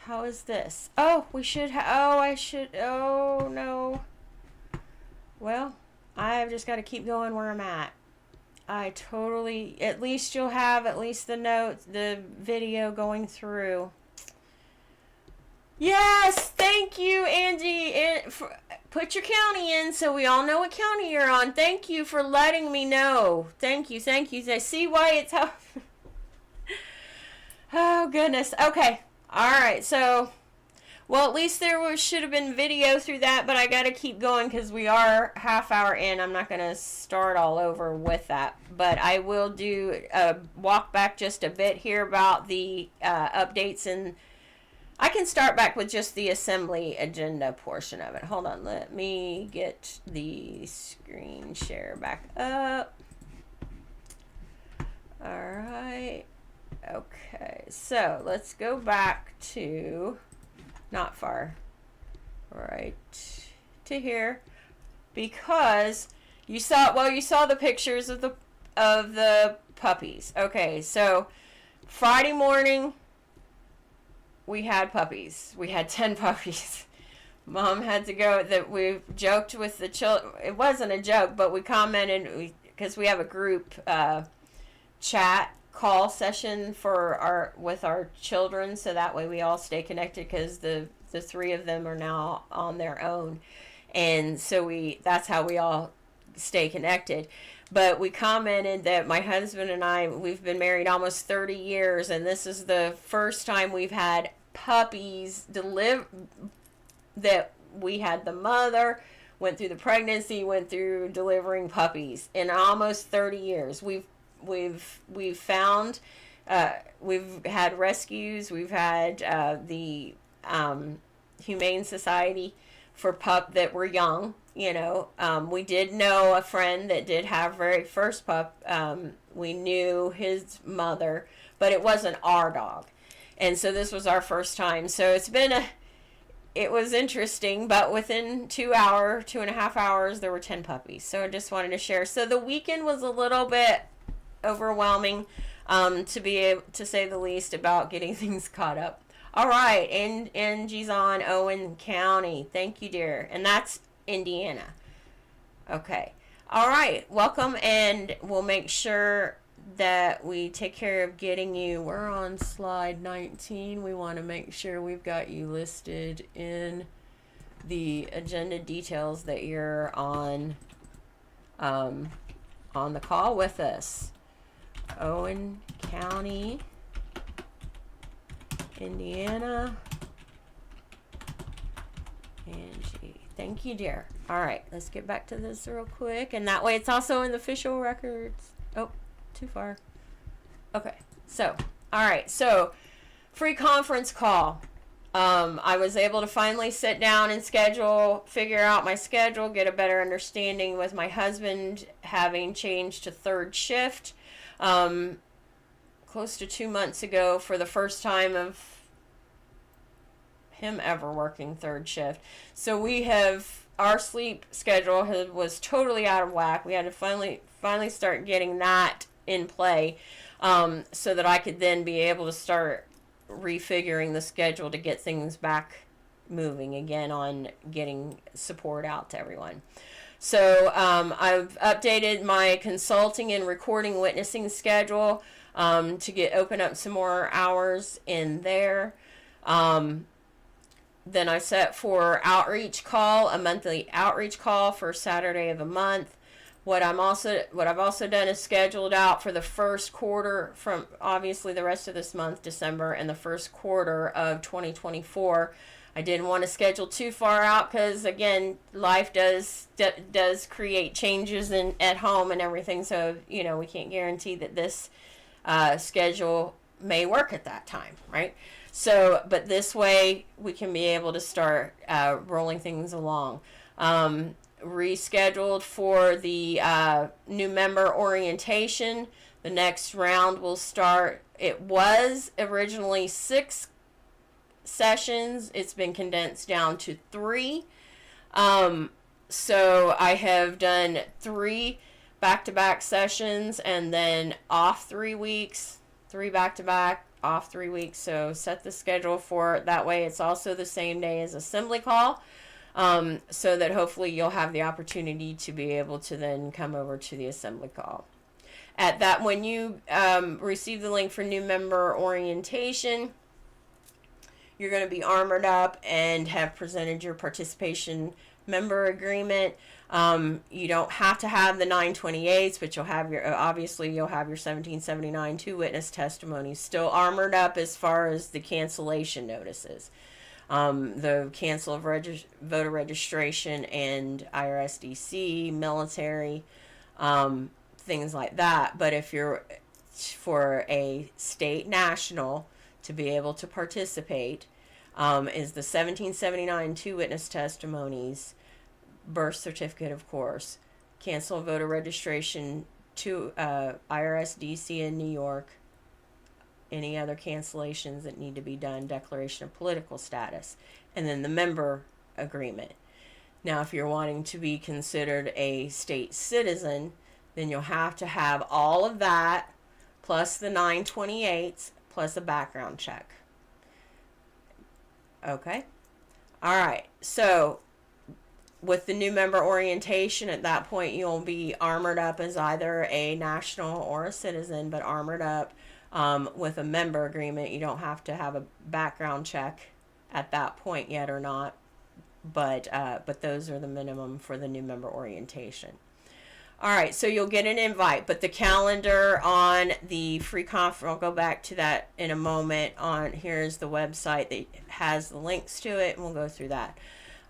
How is this? Oh, we should oh no. Well, I've just got to keep going where I'm at. At least you'll have at least the notes, the video going through. Yes, thank you, Angie. Put your county in so we all know what county you're on. Thank you for letting me know. Thank you. I see why it's how. Oh, goodness. Okay. All right. So, well, at least should have been video through that, but I got to keep going because we are half hour in. I'm not going to start all over with that, but I will do walk back just a bit here about the updates, and I can start back with just the assembly agenda portion of it. Hold on. Let me get the screen share back up. All right. Okay. So let's go back to not far. Right to here. Because you saw the pictures of the puppies. Okay. So Friday morning, we had puppies. We had 10 puppies. Mom had to go. That we joked with the children. It wasn't a joke, but we commented because we have a group chat call session with our children, so that way we all stay connected because the 3 of them are now on their own, and so that's how we all stay connected. But we commented that my husband and I, we've been married almost 30 years, and this is the first time we've had puppies that we had the mother, went through the pregnancy, went through delivering puppies in almost 30 years. We've found, we've had rescues, we've had the Humane Society for pup that were young. We did know a friend that did have very first pup. We knew his mother, but it wasn't our dog. And so this was our first time. So it was interesting, but within 2.5 hours, there were 10 puppies. So I just wanted to share. So the weekend was a little bit overwhelming, to be able to say the least, about getting things caught up. All right. And Angie's on Owen County. Thank you, dear. And that's Indiana. Okay. All right. Welcome. And we'll make sure that we take care of getting you. We're on slide 19. We want to make sure we've got you listed in the agenda details that you're on the call with us. Owen County, Indiana. Angie. Thank you, dear. All right, let's get back to this real quick. And that way it's also in the official records. Oh, too far. Okay, so, all right, so free conference call. I was able to finally sit down and figure out my schedule, get a better understanding with my husband having changed to third shift close to 2 months ago, for the first time of him ever working third shift. So our sleep schedule was totally out of whack. We had to finally start getting that in play, so that I could then be able to start refiguring the schedule to get things back moving again on getting support out to everyone. So I've updated my consulting and recording witnessing schedule to open up some more hours in there. Then I set for outreach call, a monthly outreach call for Saturday of a month. What I've also done is scheduled out for the first quarter, from obviously the rest of this month, December, and the first quarter of 2024. I didn't want to schedule too far out because, again, life does create changes at home and everything. So, we can't guarantee that this schedule may work at that time, right? So, but this way we can be able to start rolling things along. Rescheduled for the new member orientation. The next round will start. It was originally 6 sessions. It's been condensed down to 3. So I have done 3 back-to-back sessions and then off 3 weeks, 3 back-to-back, off 3 weeks, so set the schedule for it. That way it's also the same day as assembly call, so that hopefully you'll have the opportunity to be able to then come over to the assembly call. At that, when you receive the link for new member orientation, you're going to be armored up and have presented your participation member agreement. You don't have to have the 928s, but you'll have your, obviously you'll have your 1779 2 witness testimonies still armored up as far as the cancellation notices. The cancel of voter registration and IRSDC, military, things like that. But if you're for a state national to be able to participate, is the 1779 2 witness testimonies, birth certificate, of course, cancel voter registration to IRSDC in New York, any other cancellations that need to be done, declaration of political status, and then the member agreement. Now, if you're wanting to be considered a state citizen, then you'll have to have all of that, plus the 928s, plus a background check. Okay? All right. So, with the new member orientation, at that point, you'll be armored up as either a national or a citizen, but armored up with a member agreement. You don't have to have a background check at that point yet or not, but those are the minimum for the new member orientation. All right, so you'll get an invite, but the calendar on the free conference, I'll go back to that in a moment. Here's the website that has the links to it, and we'll go through that.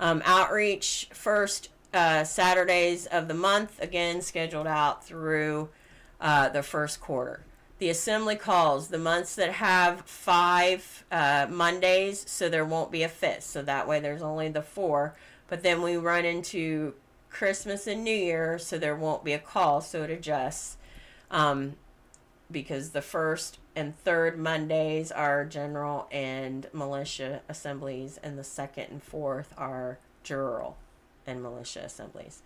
Outreach, first Saturdays of the month, again, scheduled out through the first quarter. The assembly calls, the months that have 5 Mondays, so there won't be a 5th, so that way there's only the 4, but then we run into Christmas and New Year, so there won't be a call, so it adjusts, because the first and third Mondays are general and militia assemblies, and the second and fourth are Jural and militia assemblies.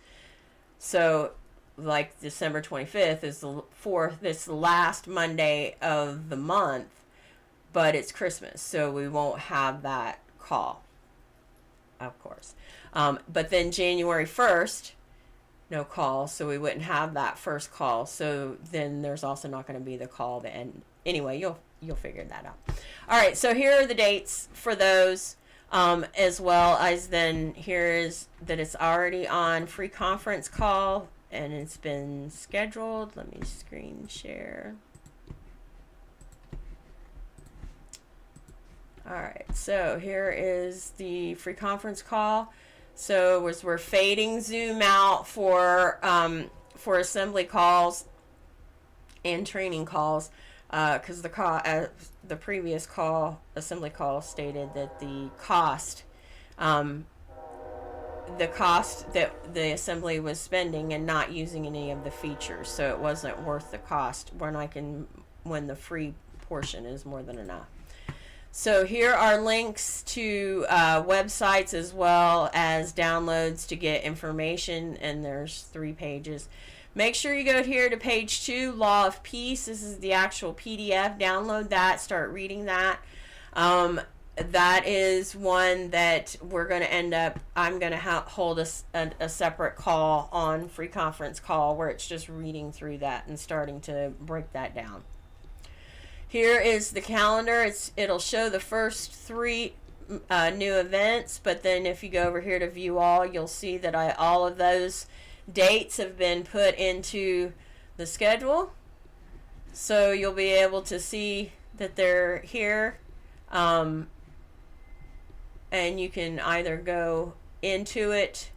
So, like December 25th is the fourth, this last Monday of the month, but it's Christmas, so we won't have that call, of course. But then January 1st, no call, so we wouldn't have that first call. So then there's also not going to be the call then. Anyway, you'll figure that out. All right, so here are the dates for those, as well as then here is that it's already on free conference call and it's been scheduled. Let me screen share. All right, so here is the free conference call. So as we're fading Zoom out for assembly calls and training calls, because the previous call, assembly call, stated that the cost that the assembly was spending and not using any of the features, so it wasn't worth the cost when the free portion is more than enough. So here are links to websites as well as downloads to get information, and there's 3 pages. Make sure you go here to page 2, Law of Peace. This is the actual PDF. Download that, start reading that. That is one that we're going to end up, I'm going to hold a separate call on free conference call where it's just reading through that and starting to break that down. Here is the calendar. It'll show the first 3 new events, but then if you go over here to view all, you'll see that all of those dates have been put into the schedule. So you'll be able to see that they're here. And you can either go into it,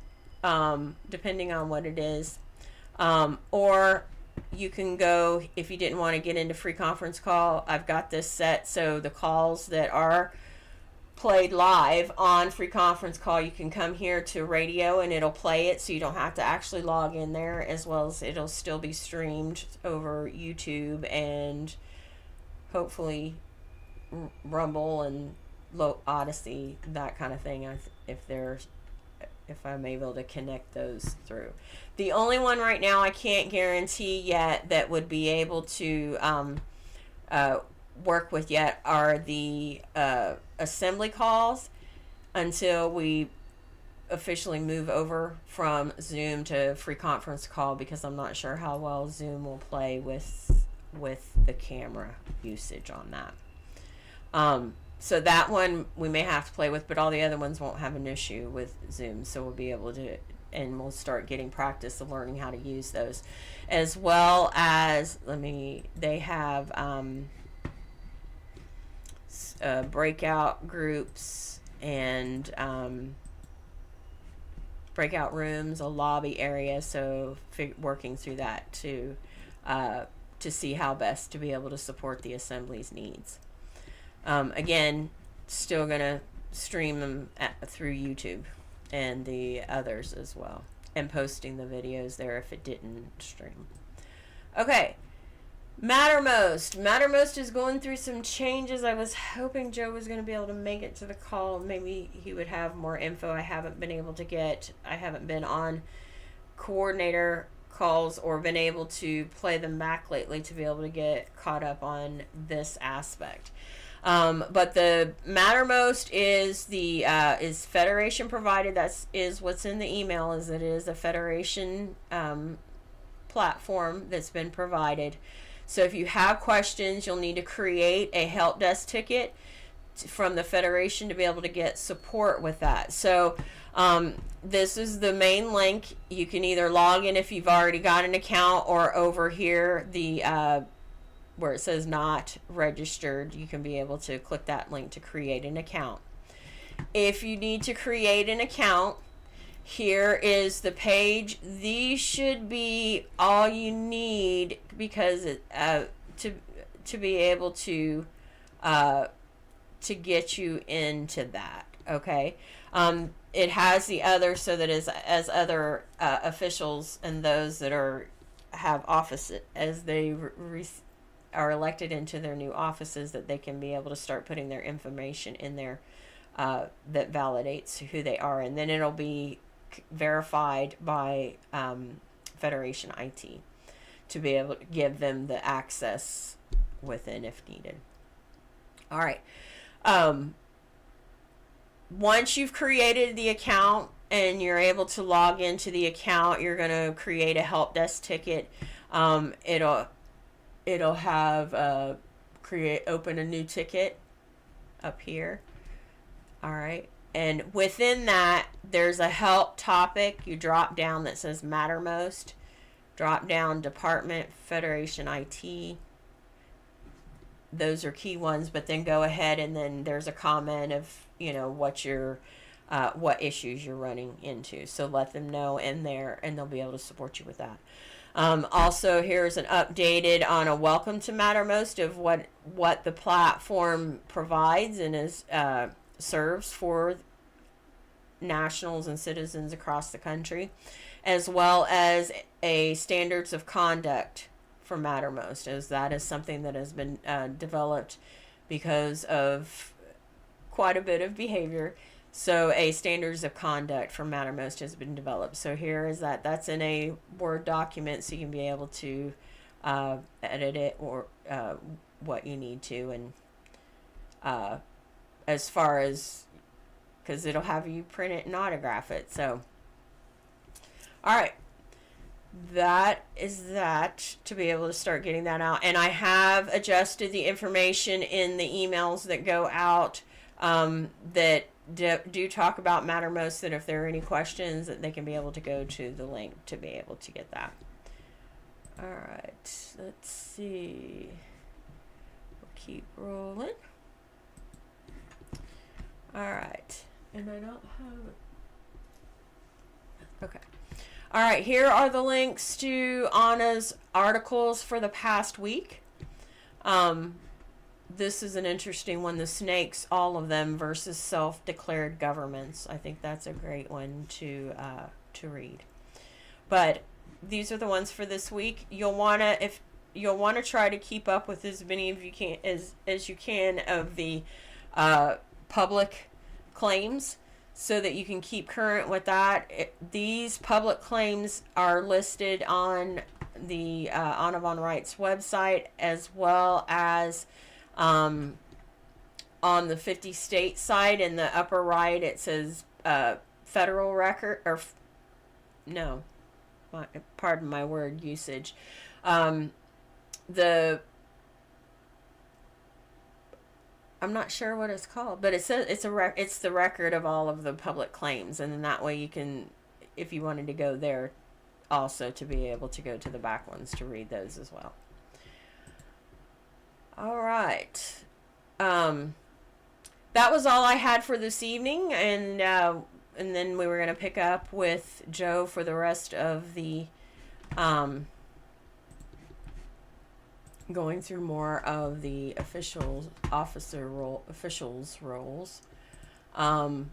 depending on what it is, or you can go, if you didn't want to get into free conference call, I've got this set so the calls that are played live on free conference call, you can come here to radio and it'll play it, so you don't have to actually log in there, as well as it'll still be streamed over YouTube and hopefully Rumble and Odyssey, that kind of thing, if I'm able to connect those through. The only one right now I can't guarantee yet that would be able to work with yet are the assembly calls until we officially move over from Zoom to free conference call, because I'm not sure how well Zoom will play with the camera usage on that. So that one we may have to play with, but all the other ones won't have an issue with Zoom, so we'll be able to, and we'll start getting practice of learning how to use those, as well as they have breakout groups and breakout rooms, a lobby area, so working through that to see how best to be able to support the assembly's needs. Again, still gonna stream them through YouTube and the others as well, and posting the videos there if it didn't stream. Okay, Mattermost is going through some changes. I was hoping Joe was going to be able to make it to the call. Maybe he would have more info. I haven't been on coordinator calls or been able to play them back lately to be able to get caught up on this aspect. But the Mattermost is is Federation provided. That is what's in the email. Is it is a Federation platform that's been provided. So if you have questions, you'll need to create a help desk ticket from the Federation to be able to get support with that. So this is the main link. You can either log in if you've already got an account, or over here, the where it says not registered, you can be able to click that link to create an account. If you need to create an account, here is the page. These should be all you need, because it, to be able to get you into that. Okay. It has the other, so that as other officials and those that have office as they are elected into their new offices, that they can be able to start putting their information in there that validates who they are, and then it'll be verified by Federation IT to be able to give them the access within if needed. All right. Once you've created the account and you're able to log into the account, you're going to create a help desk ticket. It'll have open a new ticket up here. All right. And within that, there's a help topic. You drop down that says Mattermost. Drop down Department, Federation IT. Those are key ones, but then go ahead and then there's a comment of, what issues you're running into. So let them know in there, and they'll be able to support you with that. Also, here's an updated on a welcome to Mattermost of what the platform provides and is serves for nationals and citizens across the country, as well as a standards of conduct for Mattermost, as that is something that has been developed because of quite a bit of behavior. So a standards of conduct for Mattermost has been developed. So here is that's in a Word document, so you can be able to edit it or what you need to, and as far as, because it'll have you print it and autograph it. So all right, that is that, to be able to start getting that out. And I have adjusted the information in the emails that go out that do talk about Mattermost, that if there are any questions, that they can be able to go to the link to be able to get that. All right, let's see. We'll keep rolling. All right, and I don't have it. Okay. All right, here are the links to Anna's articles for the past week. This is an interesting one, the snakes, all of them versus self-declared governments. I think that's a great one to read. But these are the ones for this week. You'll want to try to keep up with as many of you can as you can of the public claims, so that you can keep current with that. These public claims are listed on the Audubon Rights website, as well as On the 50 state side in the upper right, it says federal record, or no, pardon my word usage. The I'm not sure what it's called, but it says it's the record of all of the public claims, and then that way you can, if you wanted to go there, also to be able to go to the back ones to read those as well. All right, that was all I had for this evening, and then we were going to pick up with Joe for the rest of the going through more of the officials roles. And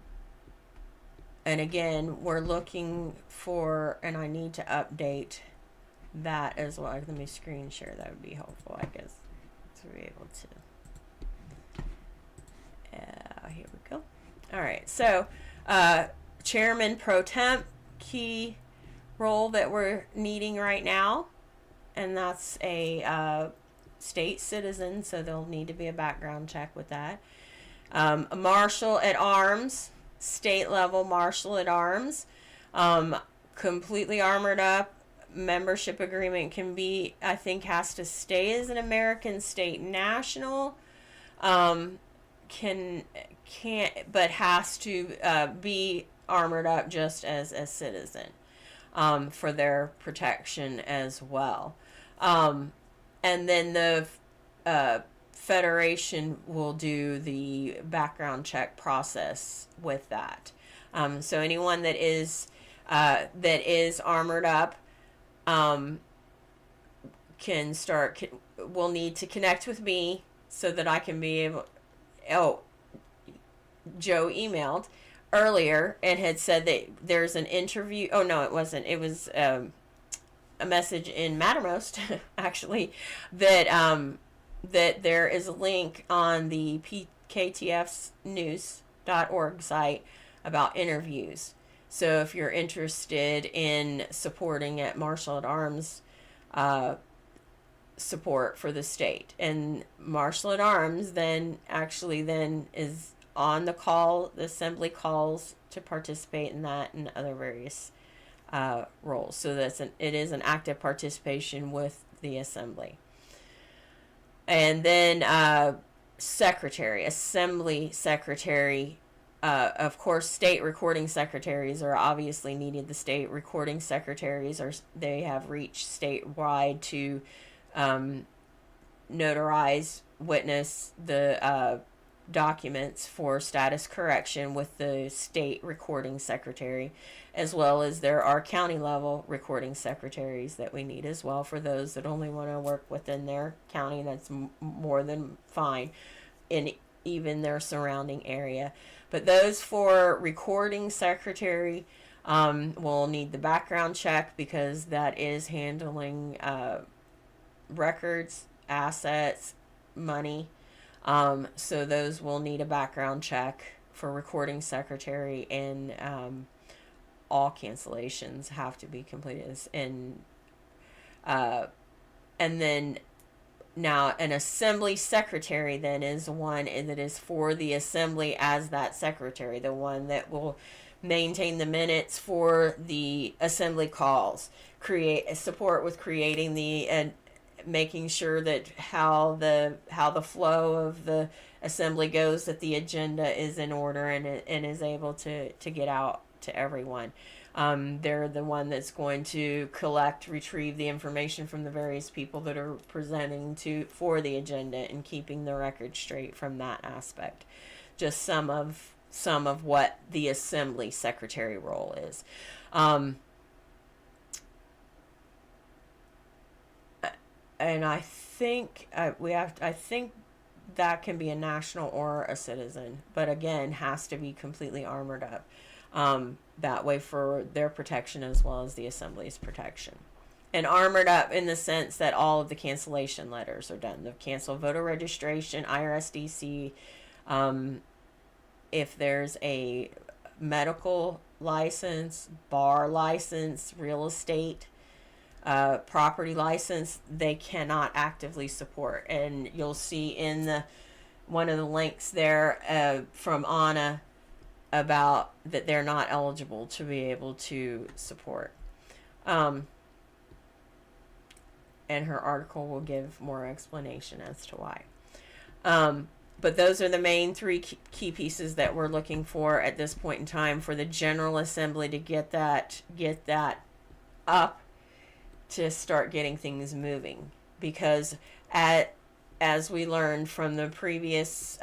again, we're looking for, and I need to update that as well. Let me screen share. That would be helpful, I guess, to be able to. Here we go. All right. So, Chairman Pro Temp, key role that we're needing right now, and that's a state citizen, so there'll need to be a background check with that. A marshal at arms, state level marshal at arms, completely armored up. Membership agreement can be, I think, has to stay as an American state national. Can't, but has to be armored up just as a citizen, for their protection as well. And then the Federation will do the background check process with that. So anyone that is armored up will need to connect with me so that I can be able. Oh, Joe emailed earlier and had said that there's an interview. Oh no, it wasn't. It was a message in Mattermost actually that that there is a link on the pktfsnews.org site about interviews. So if you're interested in supporting at Marshal at Arms support for the state, and Marshal at Arms then is on the call, the assembly calls to participate in that and other various roles. So it is an active participation with the assembly. And then assembly secretary, of course, state recording secretaries are obviously needed. The state recording secretaries they have reached statewide to notarize, witness the documents for status correction with the state recording secretary, as well as there are county level recording secretaries that we need as well for those that only want to work within their county. That's more than fine in even their surrounding area. But those for recording secretary will need the background check, because that is handling records, assets, money. So those will need a background check for recording secretary, and all cancellations have to be completed. And then now an assembly secretary then is one that is for the assembly as that secretary, the one that will maintain the minutes for the assembly calls, create support with creating the making sure that how the flow of the assembly goes, that the agenda is in order and is able to get out to everyone. They're the one that's going to retrieve the information from the various people that are presenting for the agenda, and keeping the record straight from that aspect. Just some of what the assembly secretary role is. And I think I think that can be a national or a citizen, but again, has to be completely armored up. That way for their protection as well as the assembly's protection. And armored up in the sense that all of the cancellation letters are done. The cancel voter registration, IRSDC, if there's a medical license, bar license, real estate, property license, they cannot actively support. And you'll see in the one of the links there from Anna about that they're not eligible to be able to support. And her article will give more explanation as to why. But those are the main three key pieces that we're looking for at this point in time for the General Assembly to get that up, to start getting things moving. Because as we learned from the previous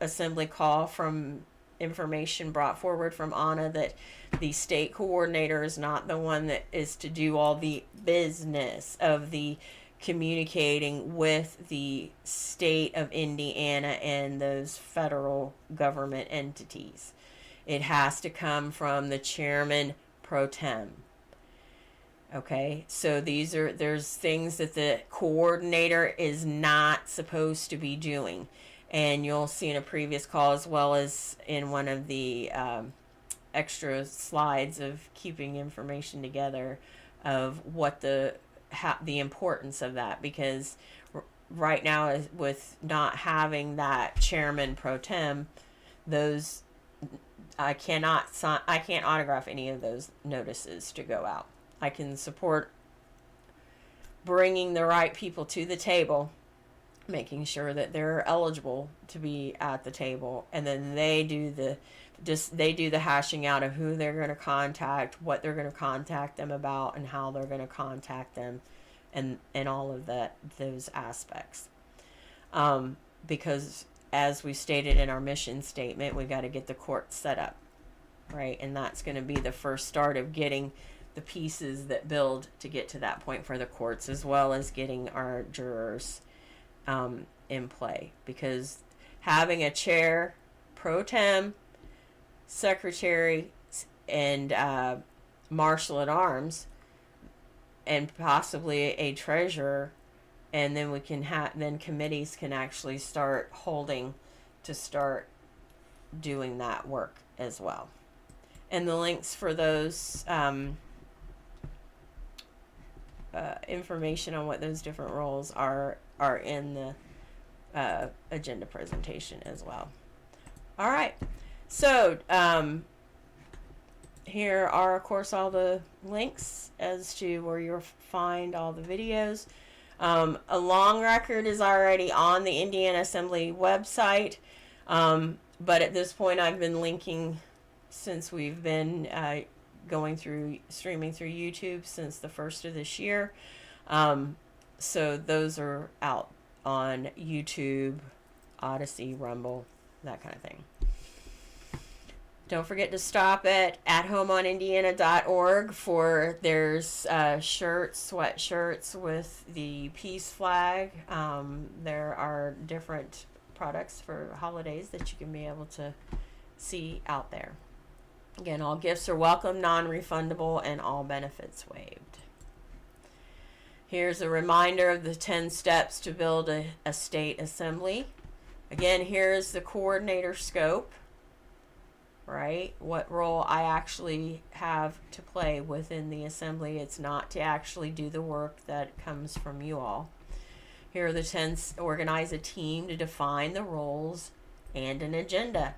assembly call, from information brought forward from Anna, that the state coordinator is not the one that is to do all the business of the communicating with the state of Indiana and those federal government entities. It has to come from the chairman pro tem. Okay, so there's things that the coordinator is not supposed to be doing. And you'll see in a previous call, as well as in one of the extra slides of keeping information together, of what the importance of that, because right now, with not having that chairman pro tem, those I can't autograph any of those notices to go out. I can support bringing the right people to the table, making sure that they're eligible to be at the table, and then they do the hashing out of who they're going to contact, what they're going to contact them about, and how they're going to contact them, and all of those aspects. Because as we stated in our mission statement, we got to get the court set up, right? And that's going to be the first start of getting the pieces that build to get to that point for the courts, as well as getting our jurors in play. Because having a chair pro tem, secretary, and marshal at arms, and possibly a treasurer, and then we can then committees can actually start doing that work as well. And the links for those information on what those different roles are in the agenda presentation as well. All right, so here are, of course, all the links as to where you'll find all the videos. A long record is already on the Indiana Assembly website, but at this point I've been linking since we've been streaming through YouTube since the first of this year. So those are out on YouTube, Odyssey, Rumble, that kind of thing. Don't forget to stop at homeonindiana.org for there's shirts, sweatshirts with the peace flag. There are different products for holidays that you can be able to see out there. Again, all gifts are welcome, non-refundable, and all benefits waived. Here's a reminder of the 10 steps to build a state assembly. Again, here's the coordinator scope, right? What role I actually have to play within the assembly. It's not to actually do the work that comes from you all. Here are the 10, organize a team to define the roles and an agenda,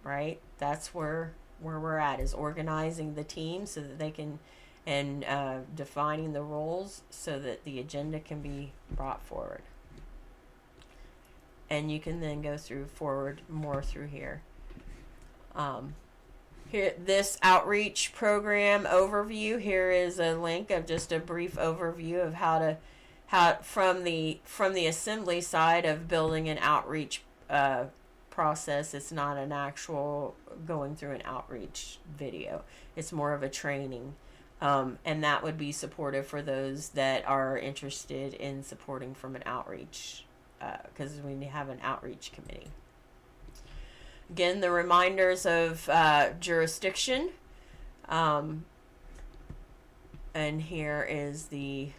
right? That's where we're at, is organizing the team so that they can, and defining the roles so that the agenda can be brought forward. And you can then go forward more through here. Here, this outreach program overview, here is a link of just a brief overview of how from the assembly side of building an outreach process. It's not an actual going through an outreach video. It's more of a training, and that would be supportive for those that are interested in supporting from an outreach, because we have an outreach committee. Again, the reminders of jurisdiction, and here is the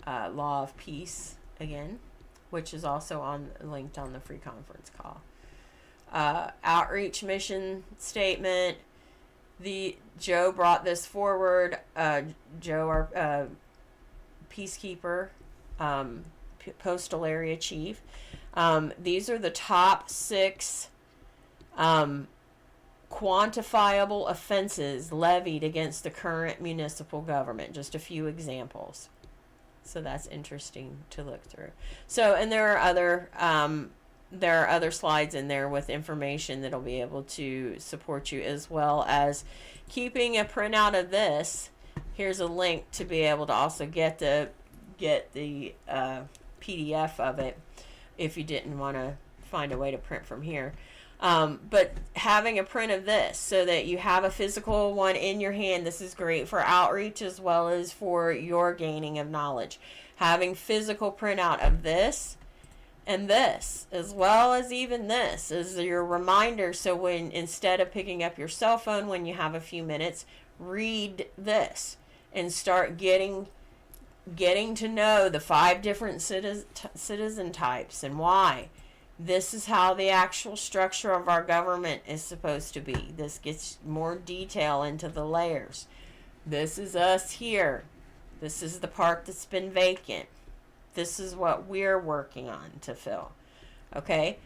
law of peace again, which is also linked on the free conference call. Outreach mission statement. Joe brought this forward. Joe, our peacekeeper, postal area chief. These are the top 6 quantifiable offenses levied against the current municipal government. Just a few examples. So that's interesting to look through. So, and there are other slides in there with information that'll be able to support you, as well as keeping a printout of this. Here's a link to be able to also get the PDF of it if you didn't want to find a way to print from here. But having a print of this so that you have a physical one in your hand, this is great for outreach as well as for your gaining of knowledge. Having physical printout of this and this, as well as even this, is your reminder. So when, instead of picking up your cell phone when you have a few minutes, read this and start getting to know the 5 different citizen types and why. This is how the actual structure of our government is supposed to be. This gets more detail into the layers. This is us here. This is the part that's been vacant. This is what we're working on to fill. Okay?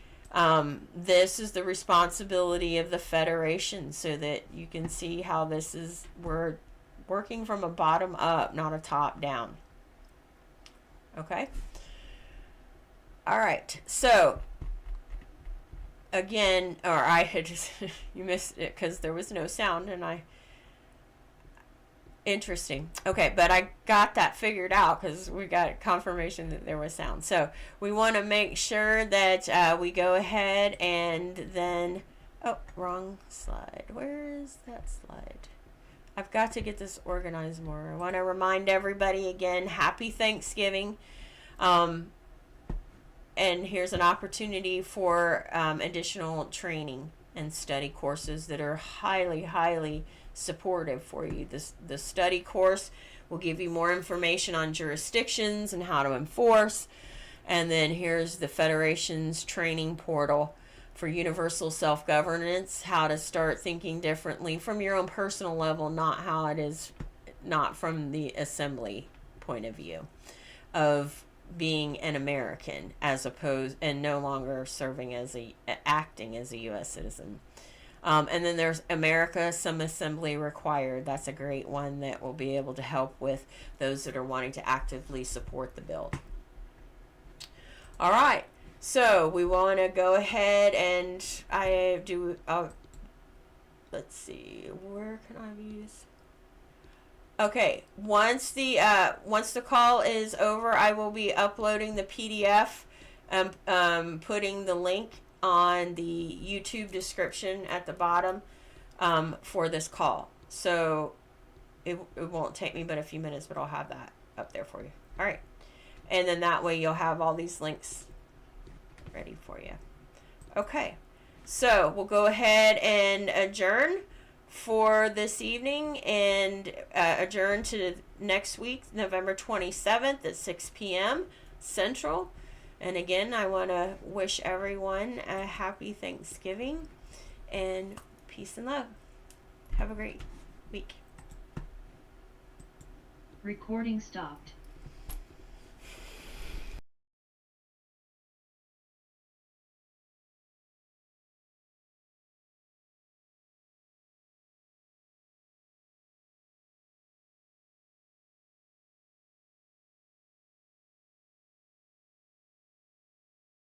This is the responsibility of the Federation, so that you can see how this is, we're working from a bottom up, not a top down. Okay? All right. So, again, or I had just, you missed it because there was no sound, and interesting. Okay, but I got that figured out because we got confirmation that there was sound. So we want to make sure that we go ahead and then, oh, wrong slide. Where is that slide? I've got to get this organized more. I want to remind everybody again, happy Thanksgiving. And here's an opportunity for additional training and study courses that are highly, highly supportive for you. The study course will give you more information on jurisdictions and how to enforce. And then here's the Federation's training portal for universal self-governance, how to start thinking differently from your own personal level, not how it is, not from the assembly point of view of being an American, as opposed, and no longer serving as acting as a U.S. citizen. And then there's America, some assembly required. That's a great one that will be able to help with those that are wanting to actively support the bill. All right, so we want to go ahead and let's see, where can I use? Okay, once the call is over, I will be uploading the PDF, putting the link on the YouTube description at the bottom for this call. So it won't take me but a few minutes, but I'll have that up there for you. All right, and then that way you'll have all these links ready for you. Okay, so we'll go ahead and adjourn for this evening and adjourn to next week, November 27th at 6 p.m. Central. And again, I want to wish everyone a happy Thanksgiving and peace and love. Have a great week. Recording stopped.